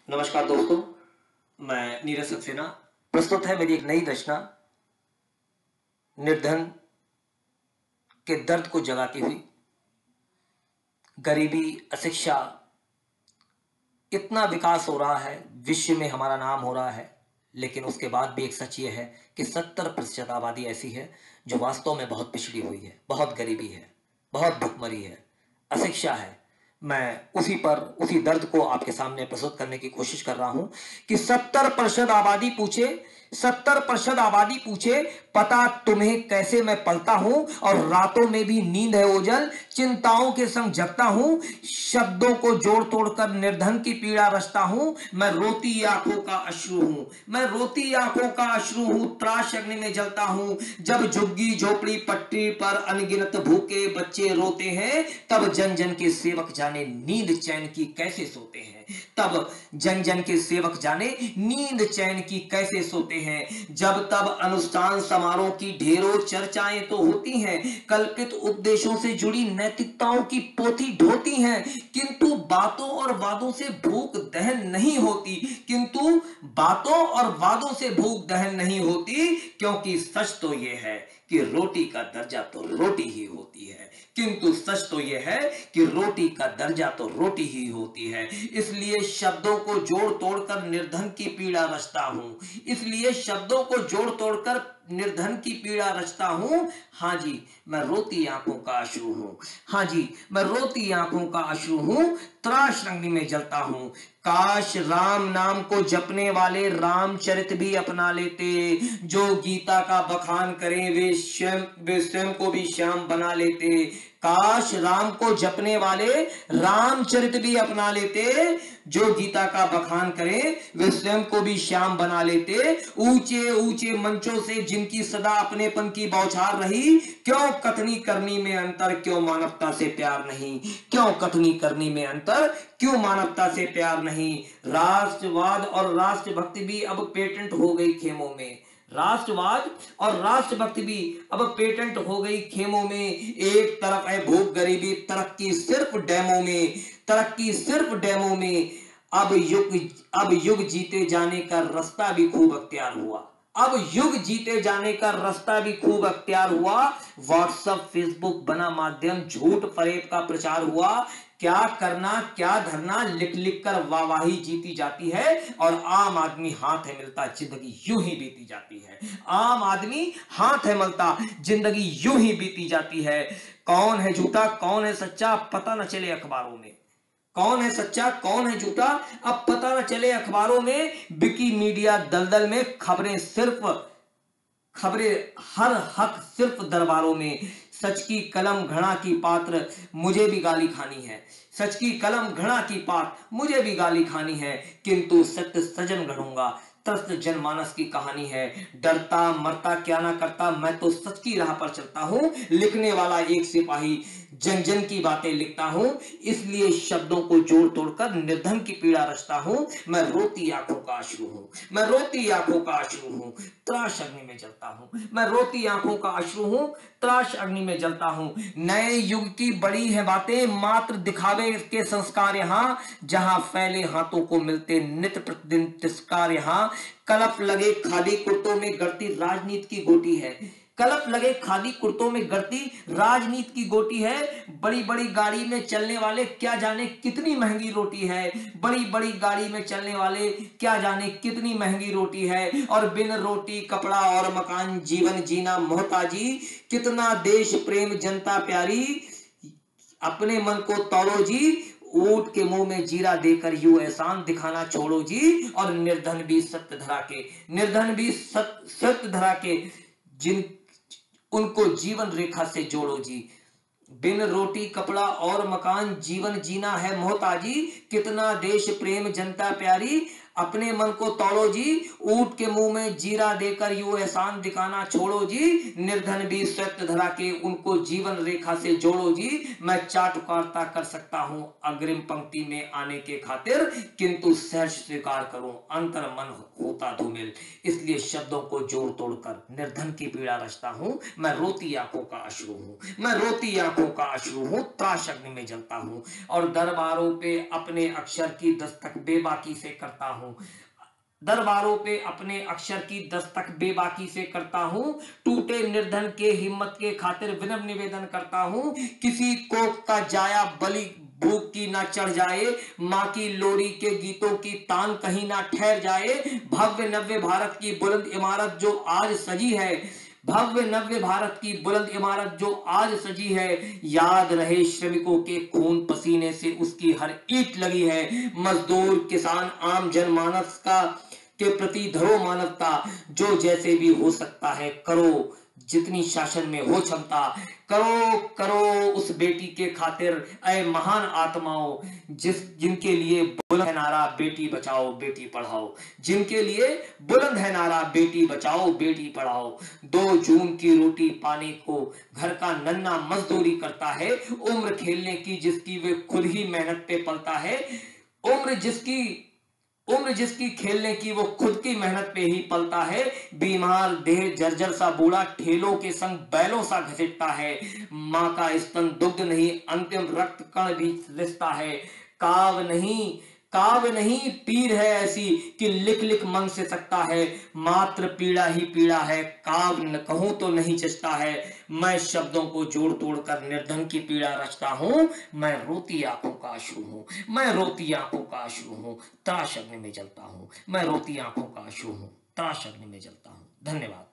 नमस्कार दोस्तों, मैं नीरज सक्सेना। प्रस्तुत है मेरी एक नई रचना, निर्धन के दर्द को जगाती हुई। गरीबी, अशिक्षा, इतना विकास हो रहा है, विश्व में हमारा नाम हो रहा है, लेकिन उसके बाद भी एक सच ये है कि 70% आबादी ऐसी है जो वास्तव में बहुत पिछड़ी हुई है, बहुत गरीबी है, बहुत भुखमरी है, अशिक्षा है। मैं उसी दर्द को आपके सामने प्रस्तुत करने की कोशिश कर रहा हूं कि 70% आबादी पूछे पता तुम्हें कैसे मैं पलता हूं, और रातों में भी नींद है ओझल, चिंताओं के संग जगता हूं, शब्दों को जोड़ तोड़कर निर्धन की पीड़ा रचता हूं। मैं रोती आंखों का अश्रु हूं, मैं रोती आंखों का अश्रु हूं, त्रास अग्नि में जलता हूं। जब झुग्गी झोपड़ी पट्टी पर अनगिनत भूखे बच्चे रोते हैं, तब जन जन के सेवक जाने नींद चैन की कैसे सोते हैं। तब जन जन के सेवक जाने नींद चैन की कैसे सोते हैं। जब तब अनुष्ठान समारोह की ढेरों चर्चाएं तो होती हैं, कल्पित उपदेशों से जुड़ी नैतिकताओं की पोथी ढोती हैं, किंतु बातों और वादों से भूख दहन नहीं होती, किंतु बातों और वादों से भूख दहन नहीं होती, क्योंकि सच तो यह है कि रोटी का दर्जा तो रोटी ही होती है। किंतु सच तो यह है कि रोटी का दर्जा तो रोटी ही होती है। इसलिए शब्दों को जोड़ तोड़कर निर्धन की पीड़ा रचता हूं, इसलिए शब्दों को जोड़ तोड़कर निर्धन की पीड़ा रचता हूं। हां जी, मैं रोती आंखों का अश्रु हूं, हां जी, मैं रोती आंखों का अश्रु हूं, त्रास अग्नि में जलता हूं। काश राम नाम को जपने वाले रामचरित भी अपना लेते, जो गीता का बखान करें वे स्वयं को भी श्याम बना लेते। काश राम को जपने वाले रामचरित भी अपना लेते, जो गीता का बखान करें वे स्वयं को भी श्याम बना लेते। ऊंचे ऊंचे मंचों से जिनकी सदा अपनेपन की बौछार रही, क्यों कथनी करनी में अंतर, क्यों मानवता से प्यार नहीं, क्यों कथनी करनी में अंतर, क्यों मानवता से प्यार नहीं। राष्ट्रवाद और राष्ट्रभक्ति भी अब पेटेंट हो गई खेमों में, राष्ट्रवाद और राष्ट्रभक्ति भी अब पेटेंट हो गई खेमों में। एक तरफ है भूख गरीबी, तरक्की सिर्फ डैमों में, तरक्की सिर्फ डैमों में। अब युग जीते जाने का रास्ता भी खूब अख्तियार हुआ, अब युग जीते जाने का रास्ता भी खूब अख्तियार हुआ। व्हाट्सएप फेसबुक बना माध्यम, झूठ फरेब का प्रचार हुआ। क्या करना क्या धरना लिख लिख कर वाहवाही जीती जाती है, और आम आदमी हाथ है मिलता जिंदगी यूं ही बीती जाती है। आम आदमी हाथ है मिलता जिंदगी यूं ही बीती जाती है। कौन है झूठा कौन है सच्चा पता न चले अखबारों में, कौन है सच्चा कौन है झूठा अब पता न चले अखबारों में। विकी मीडिया दलदल में खबरें हर हक सिर्फ दरबारों में। सच की कलम घड़ा की पात्र मुझे भी गाली खानी है, सच की कलम घड़ा की पात्र मुझे भी गाली खानी है, किंतु सत्य सजन गढ़ूंगा, त्रस्त जनमानस की कहानी है। डरता मरता क्या ना करता, मैं तो सच की राह पर चलता हूं, लिखने वाला एक सिपाही जन जन की बातें लिखता हूं। इसलिए शब्दों को जोड़ तोड़कर निर्धन की पीड़ा रचता हूं। मैं रोती आंखों का अश्रु हूं, मैं रोती आंखों का अश्रु हूं, त्रास अग्नि में जलता हूं। मैं रोती आंखों का अश्रु हूं, त्रास अग्नि में जलता हूं। नए युग की बड़ी है बातें, मात्र दिखावे के संस्कार यहां, जहां फैले हाथों को मिलते नित्य प्रतिदिन तिरस्कार। यहां कलप लगे खादी कुर्तों में गढ़ती राजनीति की गोटी है, कलप लगे खादी कुर्तों में गढ़ती राजनीति की गोटी है। बड़ी बड़ी गाड़ी में चलने वाले क्या जाने कितनी महंगी रोटी है, बड़ी बड़ी गाड़ी में चलने वाले क्या जाने कितनी महंगी रोटी है। और बिन रोटी कपड़ा और मकान जीवन जीना मोहताजी, कितना देश प्रेम जनता प्यारी, अपने मन को तोड़ो जी, ऊंट के मुंह में जीरा देकर यूं एहसान दिखाना छोड़ो जी। और निर्धन भी सत्य धरा के, निर्धन भी सत्य धरा के जिन उनको जीवन रेखा से जोड़ो जी। बिन रोटी कपड़ा और मकान जीवन जीना है मोहताजी, कितना देश प्रेम जनता प्यारी, अपने मन को तोड़ो जी, ऊंट के मुंह में जीरा देकर यूं एहसान दिखाना छोड़ो जी, निर्धन भी स्वत्व धरा के उनको जीवन रेखा से जोड़ो जी। मैं चाटुकारिता कर सकता हूं अग्रिम पंक्ति में आने के खातिर, किंतु सहर्ष स्वीकार करूं अंतर मन होता धूमिल। इसलिए शब्दों को जोड़ तोड़कर निर्धन की पीड़ा रचता हूं। मैं रोती आंखों का अश्रु हूं, मैं रोती आंखों का अश्रु हूं, त्रास अग्नि में जलता हूं। और दरबारों पे अपने अक्षर की दस्तक बेबाकी से करता हूं, दरबारों पे अपने अक्षर की दस्तक बेबाकी से करता हूं। टूटे निर्धन के हिम्मत के खातिर विनम्र निवेदन करता हूं। किसी कोख का जाया बलि भूख की ना चढ़ जाए, माँ की लोरी के गीतों की तान कहीं ना ठहर जाए। भव्य नव्य भारत की बुलंद इमारत जो आज सजी है, भव्य नव्य भारत की बुलंद इमारत जो आज सजी है, याद रहे श्रमिकों के खून पसीने से उसकी हर ईंट लगी है। मजदूर किसान आम जनमानस का के प्रति धरो मानवता, जो जैसे भी हो सकता है करो, जितनी शासन में हो क्षमता करो करो उस बेटी के खातिर ऐ महान आत्माओं, जिनके लिए बुलंद है नारा बेटी बचाओ बेटी पढ़ाओ, जिनके लिए बुलंद है नारा बेटी बचाओ बेटी पढ़ाओ। 2 जून की रोटी पाने को घर का नन्ना मजदूरी करता है, उम्र खेलने की जिसकी वे खुद ही मेहनत पे पलता है, उम्र जिसकी खेलने की वो खुद की मेहनत पे ही पलता है। बीमार देह जर्जर सा बूढ़ा ठेलों के संग बैलों सा घसीटता है। माँ का स्तन दुग्ध नहीं अंतिम रक्त कण भी रिसता है। काव नहीं पीर है ऐसी कि लिख लिख मन से सकता है। मात्र पीड़ा ही पीड़ा है, काव न कहूं तो नहीं चचता है। मैं शब्दों को जोड़ तोड़ कर निर्धन की पीड़ा रचता हूं। मैं रोती आंखों का अश्रु हूं, मैं रोती आंखों का अश्रु हूं, त्रास अग्नि में जलता हूं। मैं रोती आंखों का अश्रु हूं, त्रास अग्नि में जलता हूं। धन्यवाद।